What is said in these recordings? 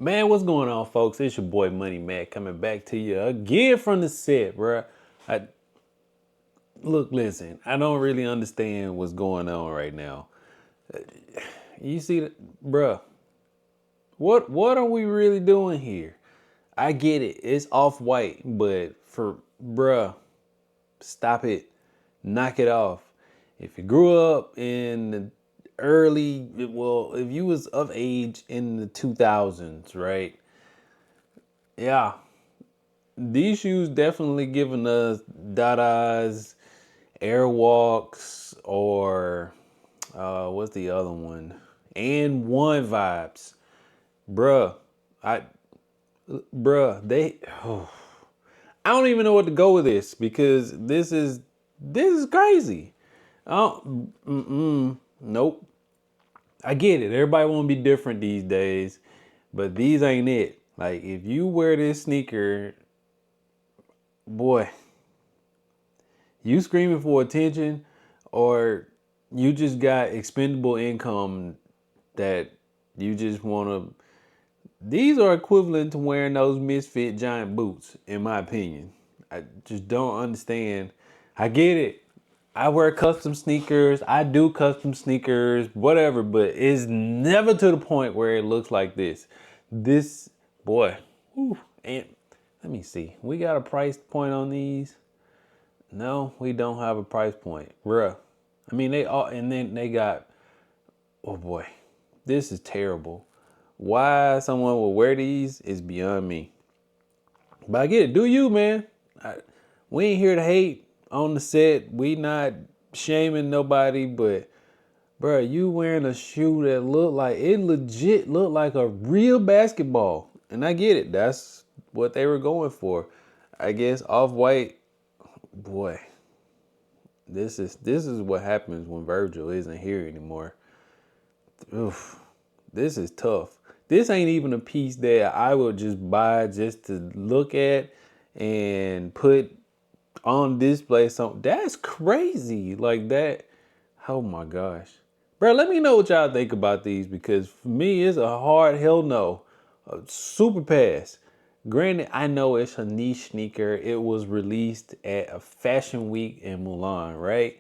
Man, what's going on, folks? It's your boy Money Mac coming back to you again from the set, bruh. Listen, I don't really understand what's going on right now. You see, bruh, what are we really doing here? I get it, it's off-white, but bruh, stop it, knock it off. If you grew up in the if you was of age in the 2000s, right? Yeah, these shoes definitely giving us Dada's, Airwalks, or what's the other one? And One vibes, bruh. I, they. Oh, I don't even know what to go with this because this is crazy. Nope. I get it. Everybody want to be different these days, but these ain't it. Like if you wear this sneaker, boy, you screaming for attention, or you just got expendable income that you just want to. These are equivalent to wearing those misfit giant boots, in my opinion. I just don't understand. I get it. I wear custom sneakers. I do custom sneakers, whatever, but it's never to the point where it looks like this. This, boy, whew, and let me see. We got a price point on these. No, we don't have a price point, bruh. I mean, they all, and then they got, oh boy, this is terrible. Why someone would wear these is beyond me. But I get it. Do you, man? We ain't here to hate on the set. We not shaming nobody, but bruh, you wearing a shoe that legit look like a real basketball. And I get it. That's what they were going for. I guess off-white, boy. This is what happens when Virgil isn't here anymore. Oof, this is tough. This ain't even a piece that I would just buy just to look at and put on display. Something that's crazy like that. Oh my gosh, bro. Let me know what y'all think about these because for me, it's a hard hell no, a super pass. Granted, I know it's a niche sneaker. It was released at a fashion week in Mulan, right?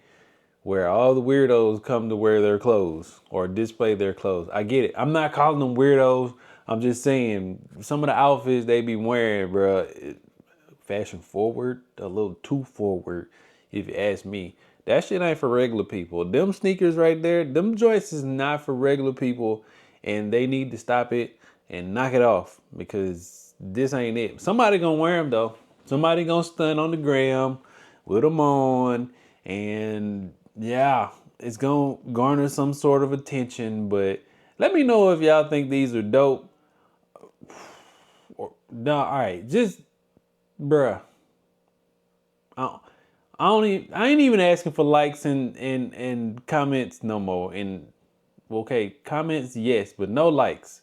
Where all the weirdos come to wear their clothes or display their clothes. I get it. I'm not calling them weirdos. I'm just saying some of the outfits they be wearing, bro, fashion forward, a little too forward, if you ask me. That shit ain't for regular people. Them sneakers right there, them joints is not for regular people, and they need to stop it and knock it off because this ain't it. Somebody gonna wear them though. Somebody gonna stunt on the gram with them on, and yeah, it's gonna garner some sort of attention. But let me know if y'all think these are dope. Or no, all right, just bruh. I ain't even asking for likes and comments no more. And okay, comments yes, but no likes.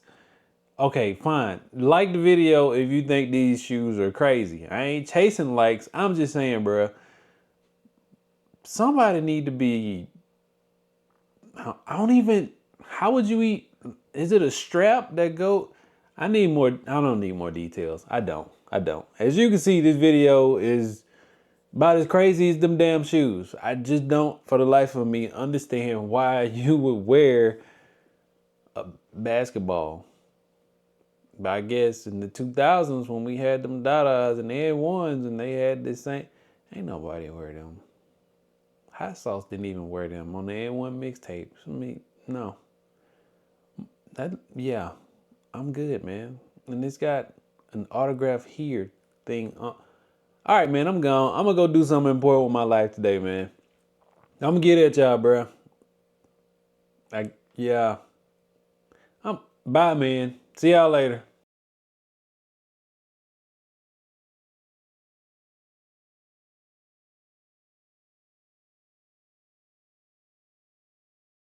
Okay, fine. Like the video if you think these shoes are crazy. I ain't chasing likes. I'm just saying, bruh. Somebody need to be. I don't even. How would you eat? Is it a strap that go? I need more. I don't need more details. I don't. As you can see, this video is about as crazy as them damn shoes. I just don't, for the life of me, understand why you would wear a basketball. But I guess in the 2000s when we had them Dadas and the N1s and they had this same, ain't nobody wear them. Hot Sauce didn't even wear them on the N1 mixtapes. I mean, no. Yeah, I'm good, man. And it's got an autograph here thing. All right, man, I'm gone. I'm gonna go do something important with my life today, man. I'm gonna get at y'all, bro. Yeah. Bye, man. See y'all later.